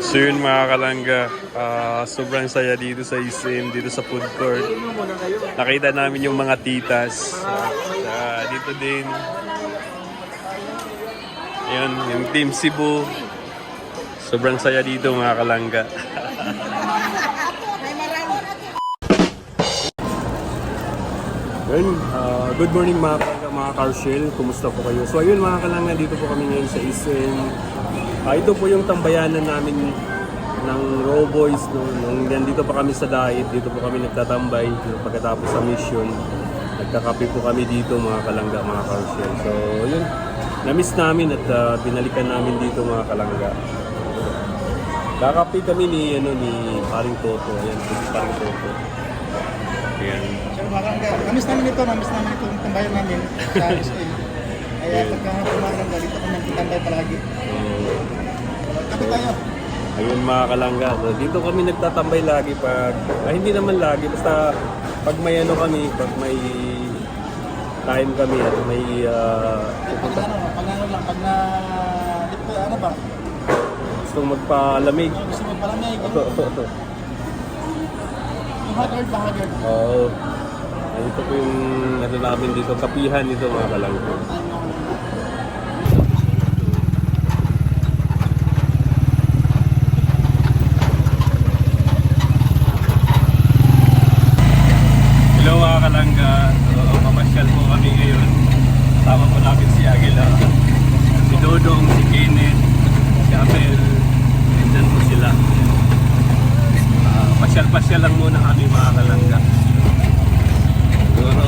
So yun mga kalangga, sobrang saya dito sa ISIM, dito sa food court. Nakita namin yung mga titas. Dito din. Ayun, yung Team Cebu. Sobrang saya dito mga kalangga. Ayun, good morning mga kalangga, mga Carshell. Kumusta po kayo? So ayun mga kalangga, dito po kami ngayon sa ISIM. Ito po yung tambayanan namin ng Raw Boys. Nung nandito pa kami sa diet, dito po kami nagtatambay. Pagkatapos sa mission, nagkakape po kami dito mga kalangga, mga Carshell. So yun, na-miss namin at binalikan namin dito mga kalangga. Kakape kami ni Paring Toto. Ayan, si Paring Toto. Ayan. So mga kalangga, na-miss namin itong tambayan namin sa SM. Kaya pagkahapon mga kalangga, dito kami nagtitambay palagi. Kape tayo. Ayun mga kalangga, dito kami nagtatambay lagi pag, hindi naman lagi, basta pag may kami, pag may time kami at may pag na, ano ba? Gusto magpalamig. Gusto magpalamig. Yung haggard ba, haggard? Oo. Ito po yung namin dito, kapihan dito mga kalangga. Kalangga, mamasyal po kami ngayon. Tama po namin si Aguila, si Dodong, si Kenneth, si Abel, nandyan po sila. Pasyal-pasyal lang muna kami mga kalangga. Siguro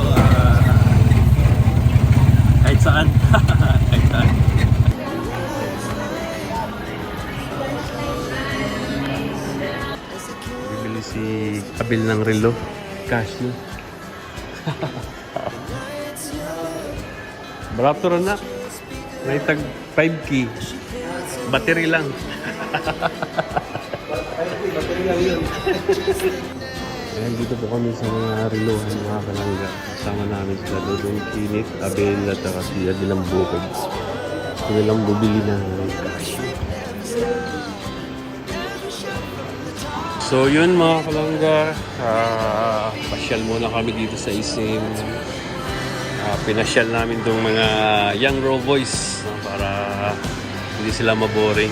kahit saan. Kahit saan. Bibili si Abel ng relo. Cash no? Raptor na. May tag 5K. Battery lang. Battery lang yun. Ayan, dito po kami sa mga relohan, mga kalangga. Kasama namin sila Dodong, Kinit, Abel at si Adilang Bukod. Gusto nilang bubili ng cashew. So yun mga kalangga, pasyal muna kami dito sa ISIM. Pinasyal namin itong mga young raw boys para hindi sila maboring.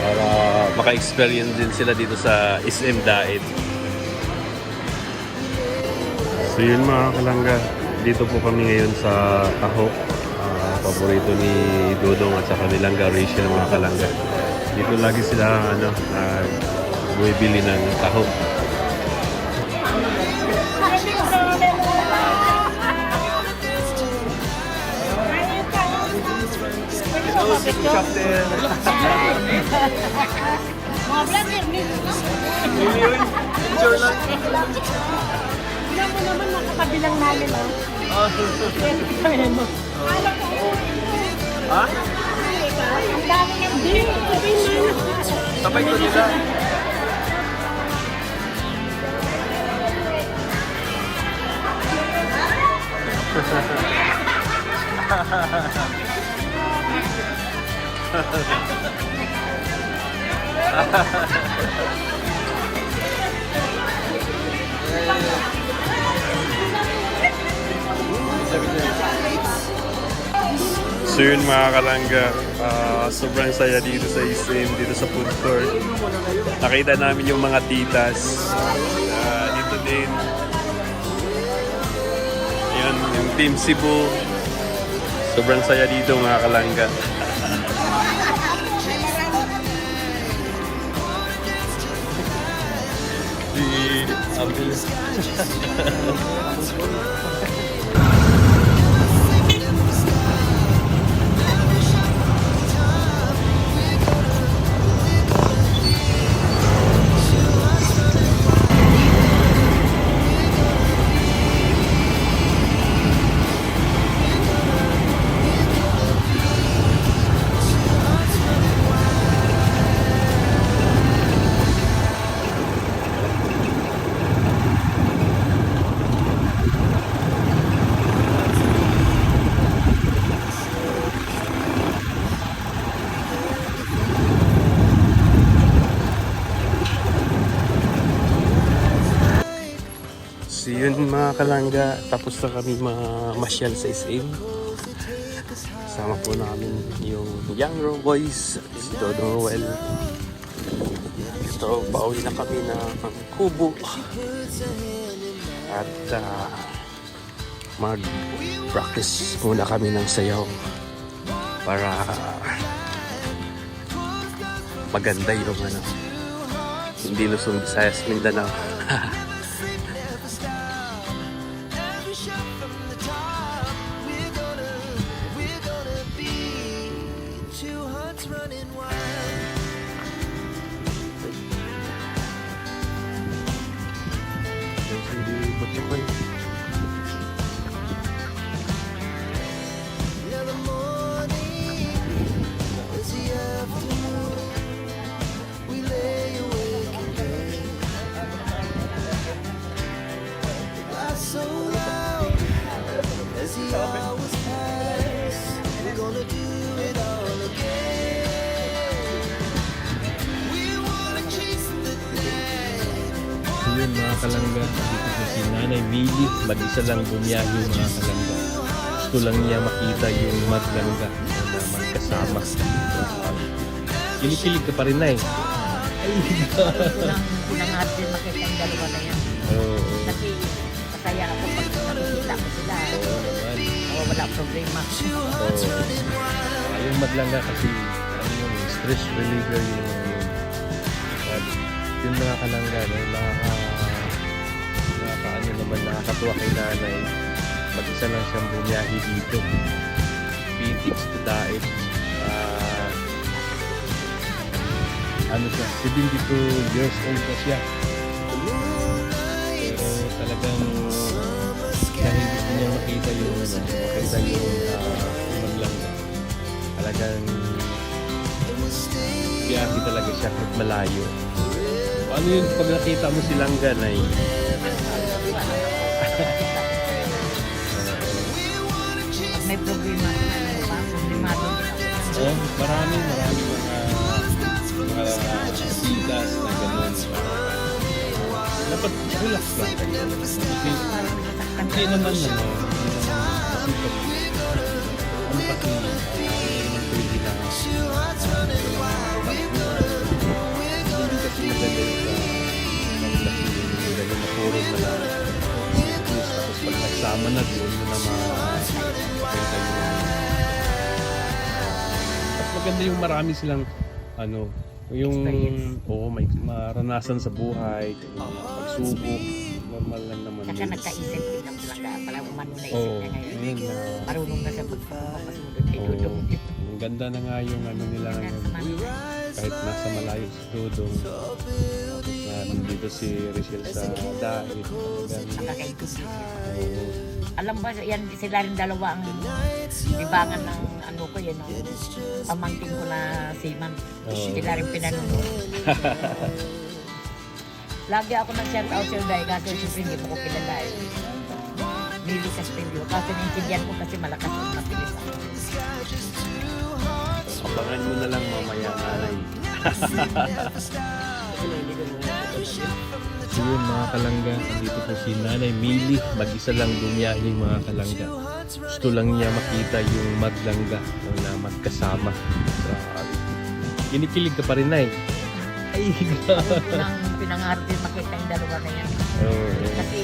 Para maka-experience din sila dito sa ISIM Diet. So yun mga kalangga, dito po kami ngayon sa Taho. Paborito ni Dodong at saka nilang Rachel mga kalangga. Dito lagi sila bumibili ng taho. Hello, si Captain. Mga vlogger, Million? Picture lang. Ilan mo naman nakakabilang namin, oh. Ha? Ang dami ng bill. Sabay ko nila. So yun mga kalangga, sobrang saya dito sa ISIM, dito sa food court. Nakita namin yung mga titas. Dito din. Ayan, yung Team Cebu. Sobrang saya dito mga kalangga. Si Abdul. yun mga kalangga, tapos na kami masyal sa SM. Kasama po namin yung Young Raw Boys, si Dodong Roel. Ito, pauwi na kami ng Kubo. At mag-practice muna kami ng sayaw para maganda yung hindi Luzon, Visayas, Mindanao. Yun mga kalangga, dito po si Nanay Mili, mag-isa lang bumiyahe mga kalangga. Gusto lang niya makita yung maglangga na magkasama. Kinikilig ka pa rin na eh. Pinangarap din makita yung dalawa na yan. Oo. Kasi masaya ako pag nakikita ko sila. Oo naman. Wala problema. Yung maglangga kasi yung stress reliever yung yung mga kalangga no, nakakatuwa kay nanay. Mag-isa lang siyang bumiyahe dito. Phoenix to Daet. Siya, 72 years old na siya. Pero talagang dahil gusto niya makita yung maglangga. Talagang biyahe talaga siya kahit malayo. Ano yun pag nakita mo si Langga na Pag may problema, problemado din ako. Oh, marami mga tigas na gano'n. Dapat relax lang kayo. Hindi naman kasi ano kasi pwede na hindi kasi maganda yung na puro na lang tapos pag nagsama na doon mo na mas maganda yung marami silang yung may maranasan sa buhay, pagsubok, normal lang naman. Saka nagkaisip din ang talaga. Parang umano na isip Oo, niya ngayon. yun na. Marunong na siya pagpapasunod kay Dudong. Ang ganda na nga yung nila ngayon. Kahit nasa malayo si Dudong, na nandito si Rachel sa Daet. Nakakaikot din siya. Alam ba, yan sila rin dalawa ang libangan ng ko yan, pamangkin ko na seaman. Sila rin pinanunod. Lagi ako nag-shout out sa'yo dahil kasi siyempre hindi mo ko kilala eh. Mili Castillo. Kasi naintindihan ko kasi malakas ang matilis ako. Abangan mo na lang mamaya, nanay. So yun mga kalangga, dito po si Nanay Mili, mag-isa lang bumiyahe mga kalangga. Gusto lang niya makita yung maglangga na magkasama. Kinikilig ka pa rin na eh. Pinangarap din makita yung dalawa na yan. Oo. Kasi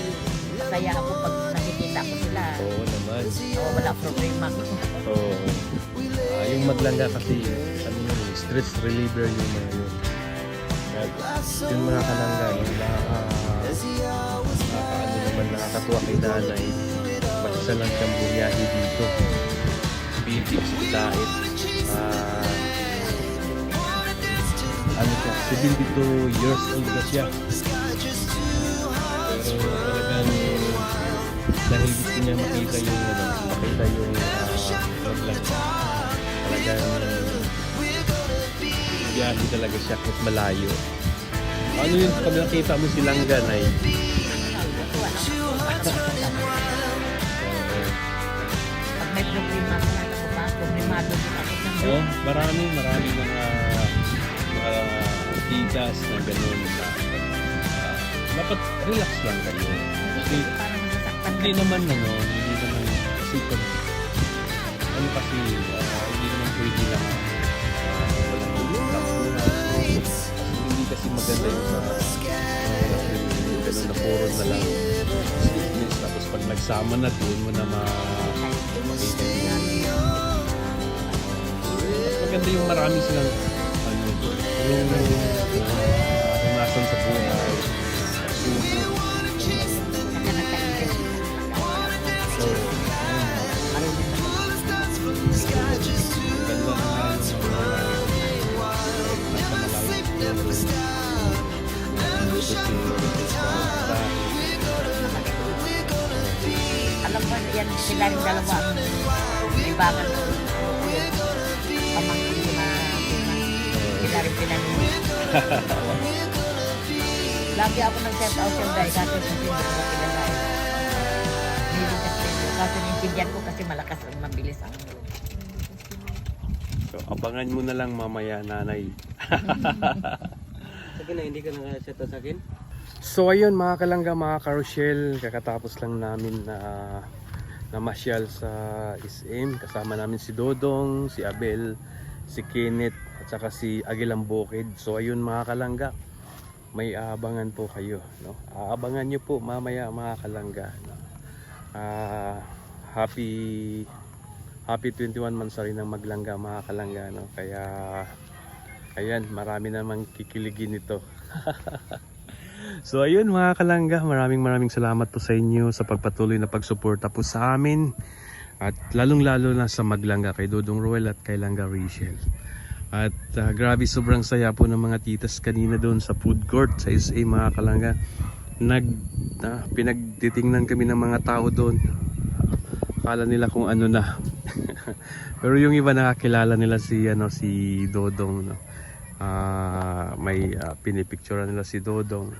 masaya ako pag nakikita ko sila. Oo naman. Wala problema. Oo. Yung maglangga kasi stress reliever yung mga yun. Yung mga kalangga, nakakatuwa kay nanay. Mag-isa lang siyang bumiyahe dito. Phoenix to Daet. Siya, 72 years old na siya. Pero talagang dahil gusto niya makita yung maglangga. Talagang biyahe talaga siya kahit malayo. Ano yun pag nakita mo si Langga na Pag may problema ba? Problemado din ako. Oh, marami mga tigas na gano'n. Dapat relax lang kayo. Kasi hindi naman kasi pag ano kasi hindi naman pwede lang walang tampuhan. Hindi kasi maganda yung sa ganun na puro na lang stiffness, tapos pag nagsama na doon mo na makita mas maganda yung marami silang yung naranasan sa buhay. Saka nagka-invest So, marunong na ganda na nasa alam mo, yan sila rin dalawa ang libangan ng pamangkin ko na sila rin pinanunod. Lagi ako nag-set out yung guy kasi hindi ko kilala eh. Kasi nintindihan ko kasi malakas at mabilis ang So, abangan mo na lang mamaya, nanay. Sige na, hindi ka nang-set sa akin. So ayun mga kalangga, mga karoshel, kakatapos lang namin na namasyal sa SM. Kasama namin si Dodong, si Abel, si Kenneth at saka si Agilang Bukid. So ayun mga kalangga, may aabangan po kayo, no? Aabangan nyo po mamaya mga kalangga, no? Happy 21 months rin ng maglangga mga kalangga, no? Kaya ayan, marami namang kikiligin ito. So ayun mga kalangga, maraming salamat po sa inyo sa pagpatuloy na pagsuporta po sa amin, at lalong lalo na sa maglangga kay Dodong Roel at kay Langga Rachel. At grabe, sobrang saya po ng mga titas kanina doon sa food court sa SA mga kalangga. Pinagtitingnan kami ng mga tao doon, akala nila kung ano na. Pero yung iba nakakilala nila si Dodong, no? May pinipicturean nila si Dodong.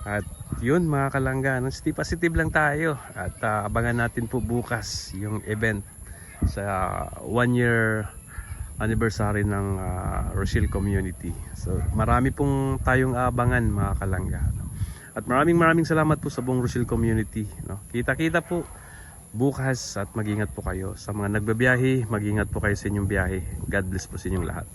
At yun mga kalangga, stay positive lang tayo at abangan natin po bukas yung event sa 1-year anniversary ng Rochelle Community. So marami pong tayong abangan mga kalangga, no? At maraming salamat po sa buong Rochelle Community, no? Kita po bukas at mag-ingat po kayo. Sa mga nagbabiyahe, mag-ingat po kayo sa inyong biyahe. God bless po sa inyong lahat.